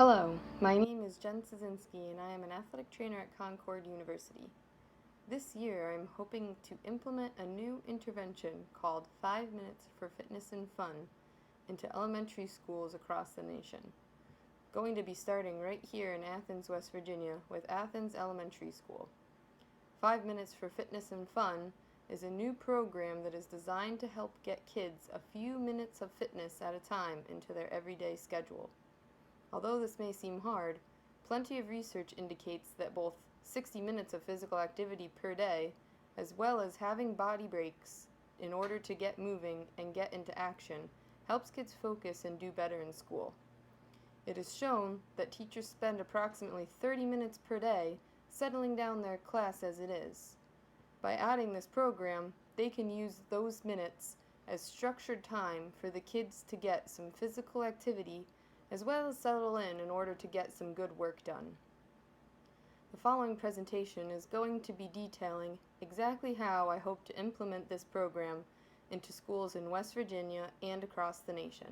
Hello, my name is Jen Szynski and I am an athletic trainer at Concord University. This year I'm hoping to implement a new intervention called 5 Minutes for Fitness and Fun into elementary schools across the nation. Going to be starting right here in Athens, West Virginia with Athens Elementary School. 5 Minutes for Fitness and Fun is a new program that is designed to help get kids a few minutes of fitness at a time into their everyday schedule. Although this may seem hard, plenty of research indicates that both 60 minutes of physical activity per day, as well as having body breaks in order to get moving and get into action, helps kids focus and do better in school. It is shown that teachers spend approximately 30 minutes per day settling down their class as it is. By adding this program, they can use those minutes as structured time for the kids to get some physical activity as well as settle in order to get some good work done. The following presentation is going to be detailing exactly how I hope to implement this program into schools in West Virginia and across the nation.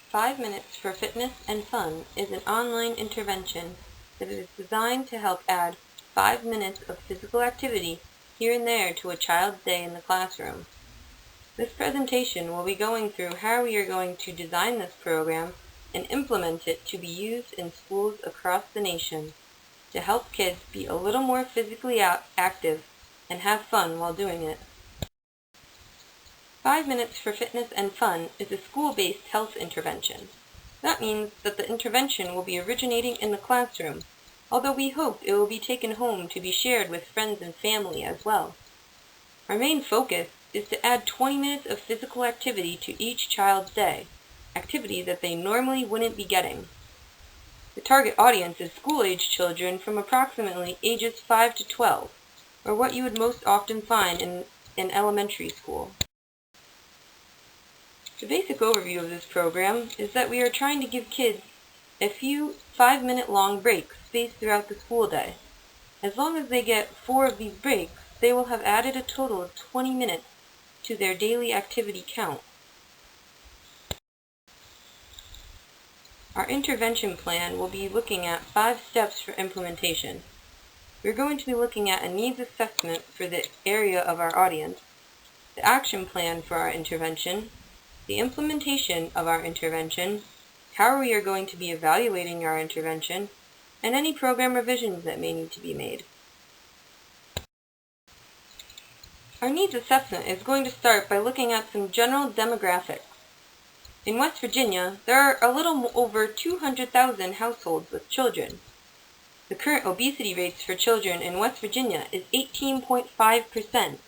5 Minutes for Fitness and Fun is an online intervention that is designed to help add 5 minutes of physical activity here and there to a child's day in the classroom. This presentation will be going through how we are going to design this program and implement it to be used in schools across the nation to help kids be a little more physically active and have fun while doing it. 5 Minutes for Fitness and Fun is a school-based health intervention. That means that the intervention will be originating in the classroom, although we hope it will be taken home to be shared with friends and family as well. Our main focus is to add 20 minutes of physical activity to each child's day, activity that they normally wouldn't be getting. The target audience is school-age children from approximately ages 5 to 12, or what you would most often find in elementary school. The basic overview of this program is that we are trying to give kids a few 5-minute long breaks spaced throughout the school day. As long as they get 4 of these breaks, they will have added a total of 20 minutes to their daily activity count. Our intervention plan will be looking at 5 steps for implementation. We're going to be looking at a needs assessment for the area of our audience, the action plan for our intervention, the implementation of our intervention, how we are going to be evaluating our intervention, and any program revisions that may need to be made. Our needs assessment is going to start by looking at some general demographics. In West Virginia, there are a little over 200,000 households with children. The current obesity rates for children in West Virginia is 18.5%.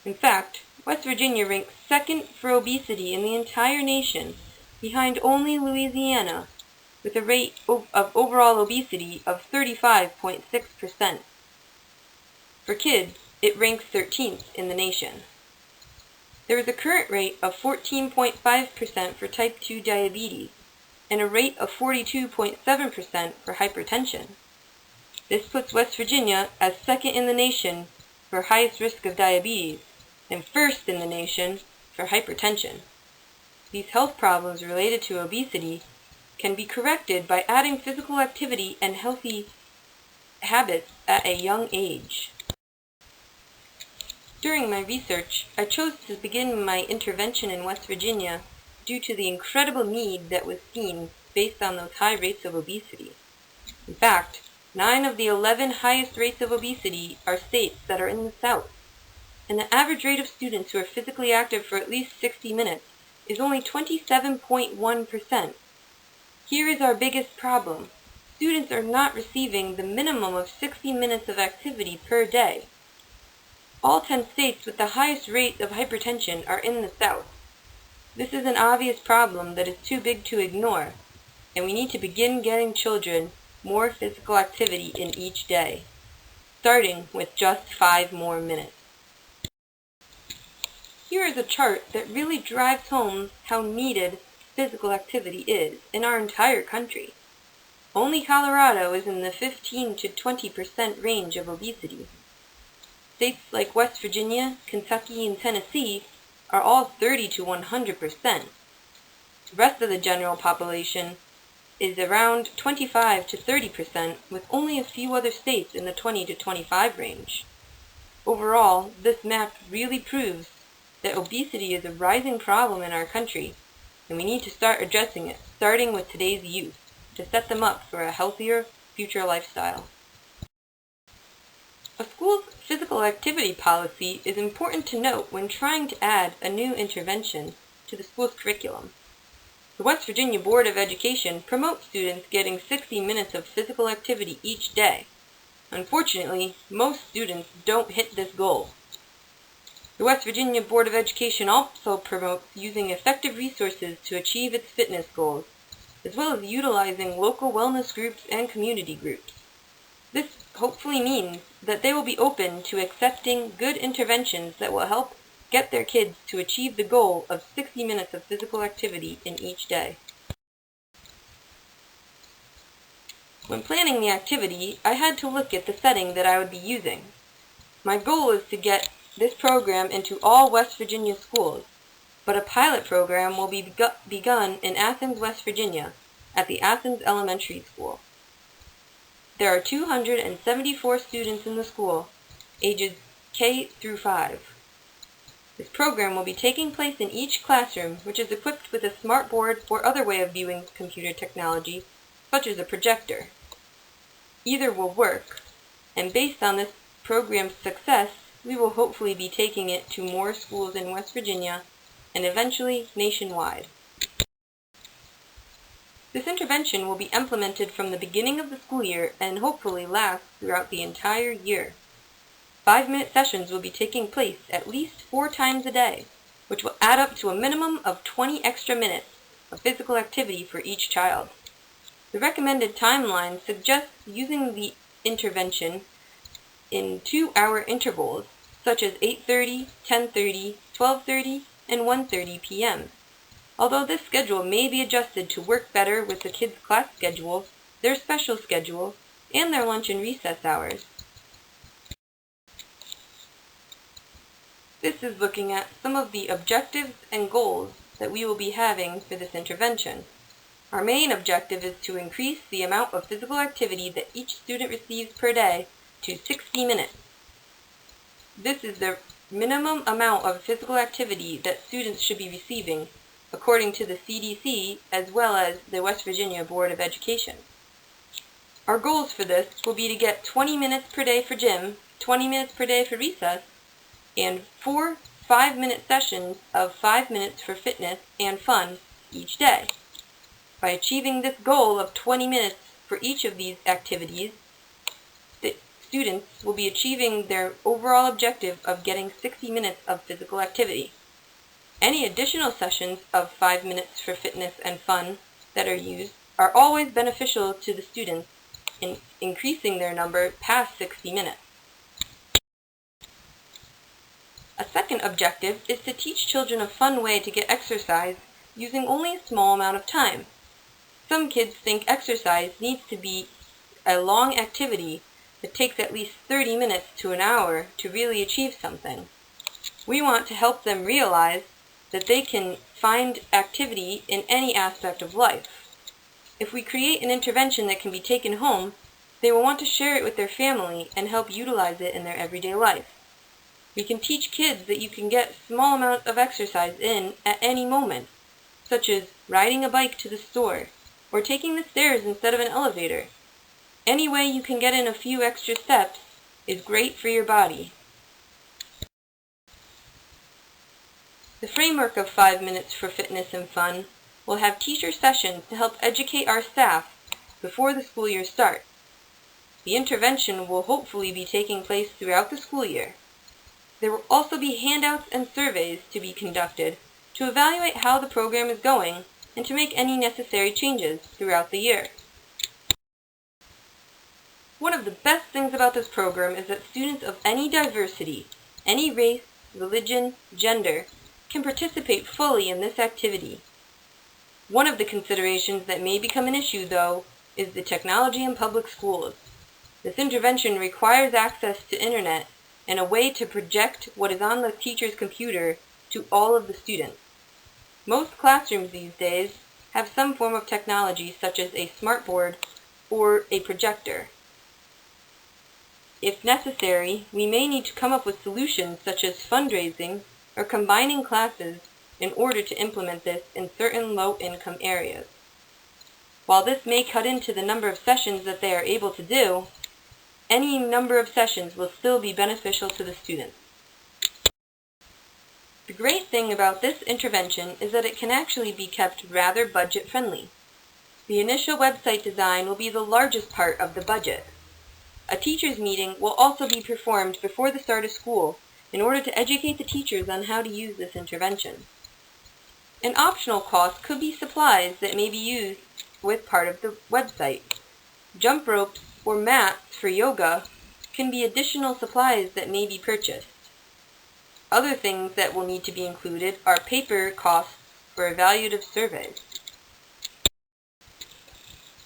In fact, West Virginia ranks second for obesity in the entire nation, behind only Louisiana, with a rate of overall obesity of 35.6%. For kids, it ranks 13th in the nation. There is a current rate of 14.5% for type 2 diabetes and a rate of 42.7% for hypertension. This puts West Virginia as second in the nation for highest risk of diabetes and first in the nation for hypertension. These health problems related to obesity can be corrected by adding physical activity and healthy habits at a young age. During my research, I chose to begin my intervention in West Virginia due to the incredible need that was seen based on those high rates of obesity. In fact, 9 of the 11 highest rates of obesity are states that are in the South, and the average rate of students who are physically active for at least 60 minutes is only 27.1%. Here is our biggest problem. Students are not receiving the minimum of 60 minutes of activity per day. All 10 states with the highest rate of hypertension are in the South. This is an obvious problem that is too big to ignore, and we need to begin getting children more physical activity in each day, starting with just 5 more minutes. Here is a chart that really drives home how needed physical activity is in our entire country. Only Colorado is in the 15 to 20% range of obesity. States like West Virginia, Kentucky, and Tennessee are all 30 to 100%. The rest of the general population is around 25 to 30%, with only a few other states in the 20 to 25 range. Overall, this map really proves that obesity is a rising problem in our country, and we need to start addressing it, starting with today's youth, to set them up for a healthier future lifestyle. A school's physical activity policy is important to note when trying to add a new intervention to the school's curriculum. The West Virginia Board of Education promotes students getting 60 minutes of physical activity each day. Unfortunately, most students don't hit this goal. The West Virginia Board of Education also promotes using effective resources to achieve its fitness goals, as well as utilizing local wellness groups and community groups. This hopefully means that they will be open to accepting good interventions that will help get their kids to achieve the goal of 60 minutes of physical activity in each day. When planning the activity, I had to look at the setting that I would be using. My goal is to get this program into all West Virginia schools, but a pilot program will be begun in Athens, West Virginia, at the Athens Elementary School. There are 274 students in the school, ages K through 5. This program will be taking place in each classroom, which is equipped with a smart board or other way of viewing computer technology, such as a projector. Either will work, and based on this program's success, we will hopefully be taking it to more schools in West Virginia and eventually nationwide. This intervention will be implemented from the beginning of the school year and hopefully last throughout the entire year. 5-minute sessions will be taking place at least 4 times a day, which will add up to a minimum of 20 extra minutes of physical activity for each child. The recommended timeline suggests using the intervention in 2-hour intervals, such as 8:30, 10:30, 12:30, and 1:30 p.m. Although this schedule may be adjusted to work better with the kids' class schedules, their special schedules, and their lunch and recess hours. This is looking at some of the objectives and goals that we will be having for this intervention. Our main objective is to increase the amount of physical activity that each student receives per day to 60 minutes. This is the minimum amount of physical activity that students should be receiving according to the CDC as well as the West Virginia Board of Education. Our goals for this will be to get 20 minutes per day for gym, 20 minutes per day for recess, and 4 5-minute sessions of 5 minutes for fitness and fun each day. By achieving this goal of 20 minutes for each of these activities, the students will be achieving their overall objective of getting 60 minutes of physical activity. Any additional sessions of 5 minutes for fitness and fun that are used are always beneficial to the students in increasing their number past 60 minutes. A second objective is to teach children a fun way to get exercise using only a small amount of time. Some kids think exercise needs to be a long activity that takes at least 30 minutes to an hour to really achieve something. We want to help them realize that they can find activity in any aspect of life. If we create an intervention that can be taken home, they will want to share it with their family and help utilize it in their everyday life. We can teach kids that you can get small amounts of exercise in at any moment, such as riding a bike to the store or taking the stairs instead of an elevator. Any way you can get in a few extra steps is great for your body. The framework of 5 minutes for fitness and fun will have teacher sessions to help educate our staff before the school year starts. The intervention will hopefully be taking place throughout the school year. There will also be handouts and surveys to be conducted to evaluate how the program is going and to make any necessary changes throughout the year. One of the best things about this program is that students of any diversity, any race, religion, gender, can participate fully in this activity. One of the considerations that may become an issue, though, is the technology in public schools. This intervention requires access to internet and a way to project what is on the teacher's computer to all of the students. Most classrooms these days have some form of technology such as a smartboard or a projector. If necessary, we may need to come up with solutions such as fundraising or combining classes in order to implement this in certain low-income areas. While this may cut into the number of sessions that they are able to do, any number of sessions will still be beneficial to the students. The great thing about this intervention is that it can actually be kept rather budget-friendly. The initial website design will be the largest part of the budget. A teachers' meeting will also be performed before the start of school in order to educate the teachers on how to use this intervention. An optional cost could be supplies that may be used with part of the website. Jump ropes or mats for yoga can be additional supplies that may be purchased. Other things that will need to be included are paper costs for evaluative surveys.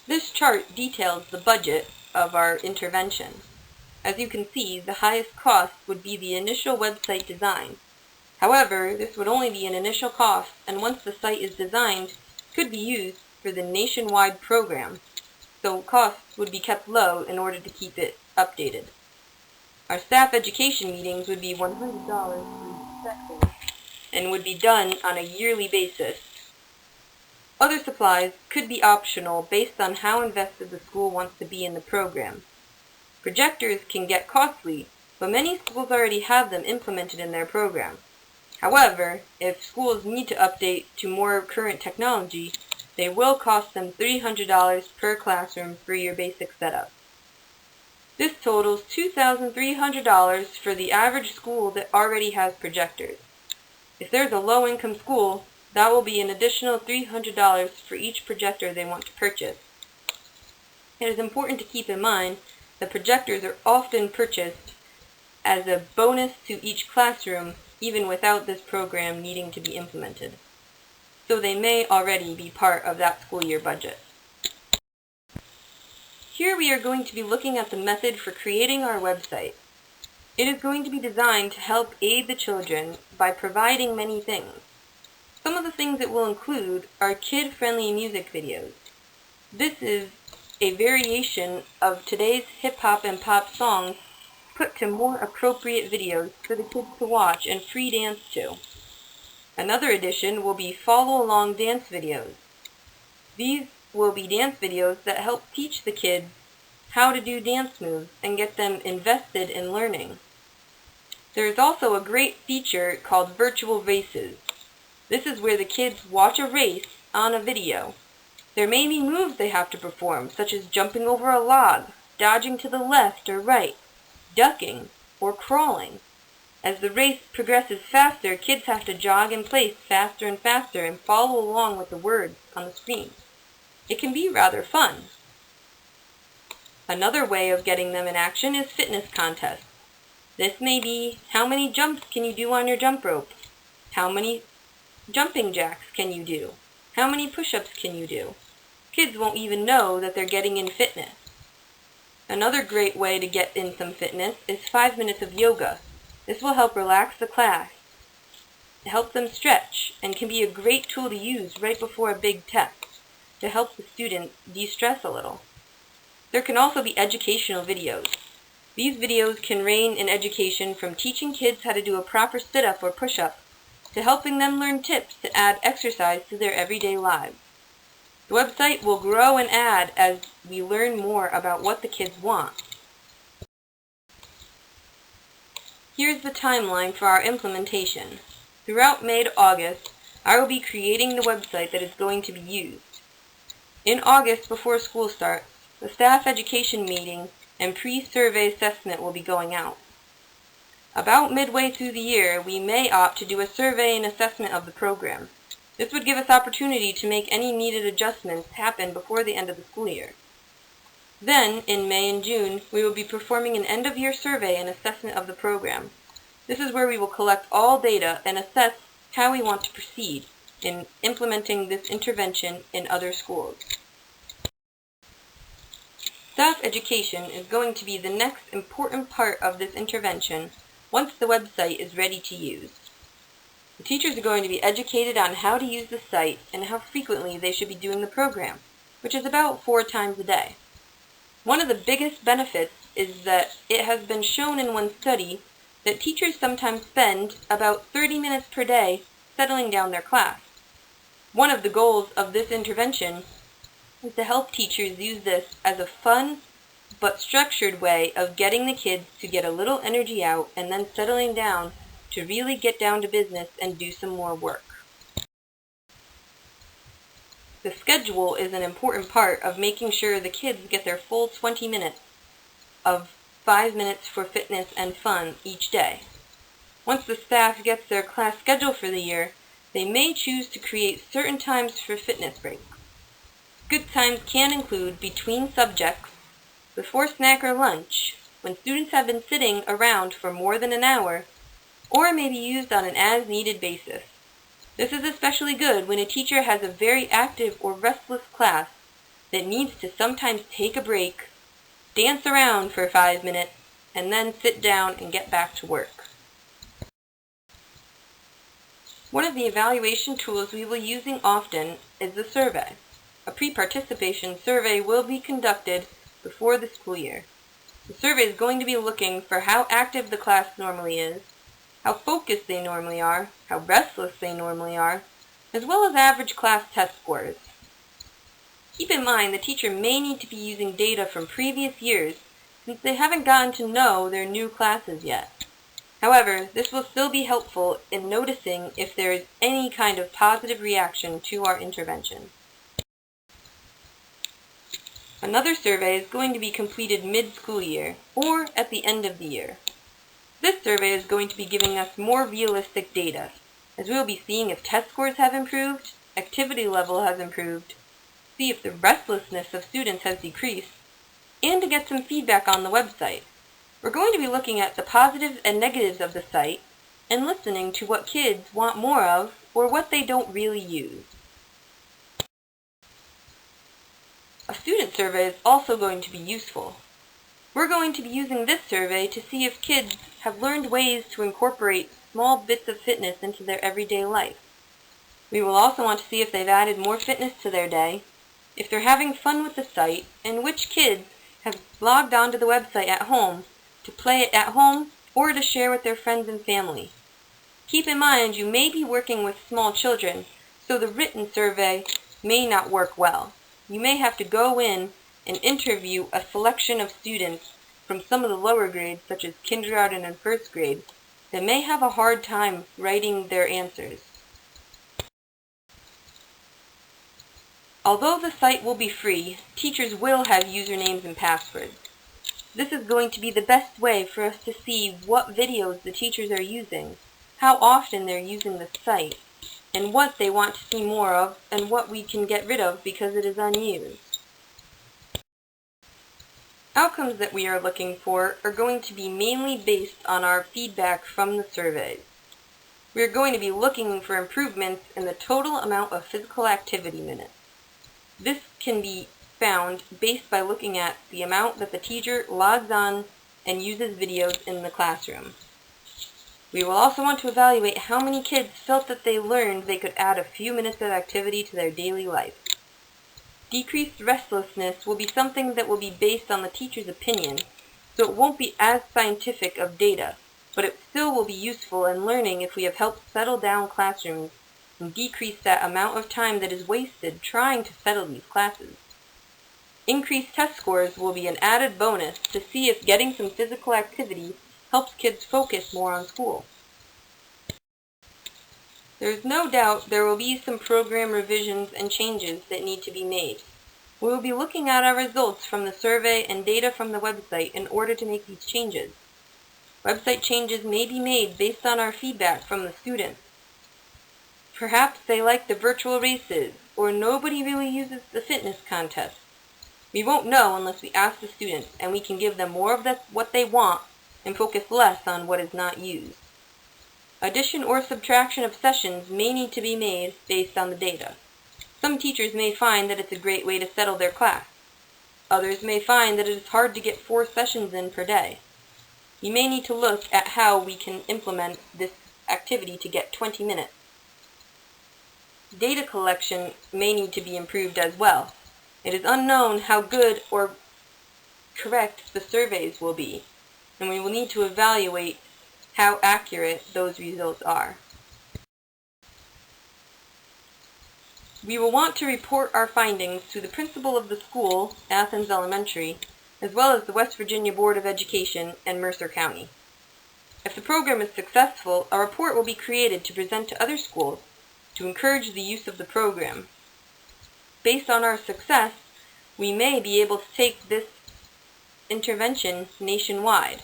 This chart details the budget of our intervention. As you can see, the highest cost would be the initial website design. However, this would only be an initial cost, and once the site is designed, could be used for the nationwide program, so costs would be kept low in order to keep it updated. Our staff education meetings would be $100 for each section and would be done on a yearly basis. Other supplies could be optional based on how invested the school wants to be in the program. Projectors can get costly, but many schools already have them implemented in their program. However, if schools need to update to more current technology, they will cost them $300 per classroom for your basic setup. This totals $2,300 for the average school that already has projectors. If there's a low-income school, that will be an additional $300 for each projector they want to purchase. It is important to keep in mind that projectors are often purchased as a bonus to each classroom, even without this program needing to be implemented. So they may already be part of that school year budget. Here we are going to be looking at the method for creating our website. It is going to be designed to help aid the children by providing many things. Some of the things it will include are kid-friendly music videos. This is a variation of today's hip-hop and pop songs put to more appropriate videos for the kids to watch and free dance to. Another addition will be follow-along dance videos. These will be dance videos that help teach the kids how to do dance moves and get them invested in learning. There is also a great feature called virtual races. This is where the kids watch a race on a video. There may be moves they have to perform, such as jumping over a log, dodging to the left or right, ducking, or crawling. As the race progresses faster, kids have to jog in place faster and faster and follow along with the words on the screen. It can be rather fun. Another way of getting them in action is fitness contests. This may be, how many jumps can you do on your jump rope? How many jumping jacks can you do? How many push-ups can you do? Kids won't even know that they're getting in fitness. Another great way to get in some fitness is 5 minutes of yoga. This will help relax the class, help them stretch, and can be a great tool to use right before a big test to help the students de-stress a little. There can also be educational videos. These videos can range in education from teaching kids how to do a proper sit-up or push-up to helping them learn tips to add exercise to their everyday lives. The website will grow and add as we learn more about what the kids want. Here's the timeline for our implementation. Throughout May to August, I will be creating the website that is going to be used. In August, before school starts, the staff education meeting and pre-survey assessment will be going out. About midway through the year, we may opt to do a survey and assessment of the program. This would give us opportunity to make any needed adjustments happen before the end of the school year. Then, in May and June, we will be performing an end-of-year survey and assessment of the program. This is where we will collect all data and assess how we want to proceed in implementing this intervention in other schools. Staff education is going to be the next important part of this intervention once the website is ready to use. The teachers are going to be educated on how to use the site and how frequently they should be doing the program, which is about 4 times a day. One of the biggest benefits is that it has been shown in one study that teachers sometimes spend about 30 minutes per day settling down their class. One of the goals of this intervention is to help teachers use this as a fun but structured way of getting the kids to get a little energy out and then settling down to really get down to business and do some more work. The schedule is an important part of making sure the kids get their full 20 minutes of 5 minutes for fitness and fun each day. Once the staff gets their class schedule for the year, they may choose to create certain times for fitness breaks. Good times can include between subjects, before snack or lunch, when students have been sitting around for more than an hour, or may be used on an as-needed basis. This is especially good when a teacher has a very active or restless class that needs to sometimes take a break, dance around for 5 minutes, and then sit down and get back to work. One of the evaluation tools we will be using often is the survey. A pre-participation survey will be conducted before the school year. The survey is going to be looking for how active the class normally is, how focused they normally are, how restless they normally are, as well as average class test scores. Keep in mind the teacher may need to be using data from previous years since they haven't gotten to know their new classes yet. However, this will still be helpful in noticing if there is any kind of positive reaction to our intervention. Another survey is going to be completed mid-school year or at the end of the year. This survey is going to be giving us more realistic data, as we will be seeing if test scores have improved, activity level has improved, see if the restlessness of students has decreased, and to get some feedback on the website. We're going to be looking at the positives and negatives of the site and listening to what kids want more of or what they don't really use. A student survey is also going to be useful. We're going to be using this survey to see if kids have learned ways to incorporate small bits of fitness into their everyday life. We will also want to see if they've added more fitness to their day, if they're having fun with the site, and which kids have logged onto the website at home to play it at home or to share with their friends and family. Keep in mind you may be working with small children, so the written survey may not work well. You may have to go in and interview a selection of students from some of the lower grades, such as kindergarten and first grade, that may have a hard time writing their answers. Although the site will be free, teachers will have usernames and passwords. This is going to be the best way for us to see what videos the teachers are using, how often they're using the site, and what they want to see more of and what we can get rid of because it is unused. Outcomes that we are looking for are going to be mainly based on our feedback from the surveys. We are going to be looking for improvements in the total amount of physical activity minutes. This can be found based by looking at the amount that the teacher logs on and uses videos in the classroom. We will also want to evaluate how many kids felt that they learned they could add a few minutes of activity to their daily life. Decreased restlessness will be something that will be based on the teacher's opinion, so it won't be as scientific of data, but it still will be useful in learning if we have helped settle down classrooms and decrease that amount of time that is wasted trying to settle these classes. Increased test scores will be an added bonus to see if getting some physical activity helps kids focus more on school. There is no doubt there will be some program revisions and changes that need to be made. We will be looking at our results from the survey and data from the website in order to make these changes. Website changes may be made based on our feedback from the students. Perhaps they like the virtual races, or nobody really uses the fitness contest. We won't know unless we ask the students, and we can give them more of what they want and focus less on what is not used. Addition or subtraction of sessions may need to be made based on the data. Some teachers may find that it's a great way to settle their class. Others may find that it is hard to get 4 sessions in per day. You may need to look at how we can implement this activity to get 20 minutes. Data collection may need to be improved as well. It is unknown how good or correct the surveys will be, and we will need to evaluate how accurate those results are. We will want to report our findings to the principal of the school, Athens Elementary, as well as the West Virginia Board of Education and Mercer County. If the program is successful, a report will be created to present to other schools to encourage the use of the program. Based on our success, we may be able to take this intervention nationwide,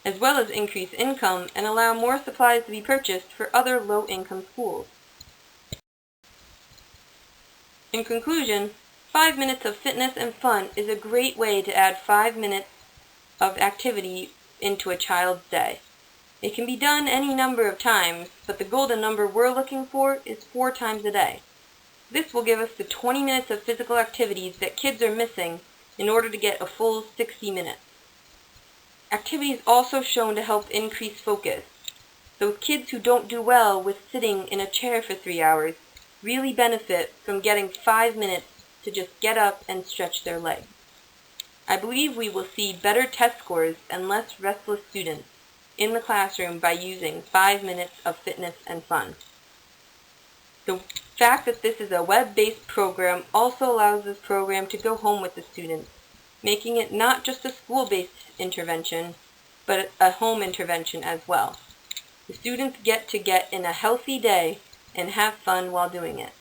as well as increase income and allow more supplies to be purchased for other low-income schools. In conclusion, 5 minutes of fitness and fun is a great way to add 5 minutes of activity into a child's day. It can be done any number of times, but the golden number we're looking for is 4 times a day. This will give us the 20 minutes of physical activities that kids are missing in order to get a full 60 minutes. Activity is also shown to help increase focus. Those kids who don't do well with sitting in a chair for 3 hours really benefit from getting 5 minutes to just get up and stretch their legs. I believe we will see better test scores and less restless students in the classroom by using 5 minutes of fitness and fun. The fact that this is a web-based program also allows this program to go home with the students, making it not just a school-based intervention, but a home intervention as well. The students get in a healthy day and have fun while doing it.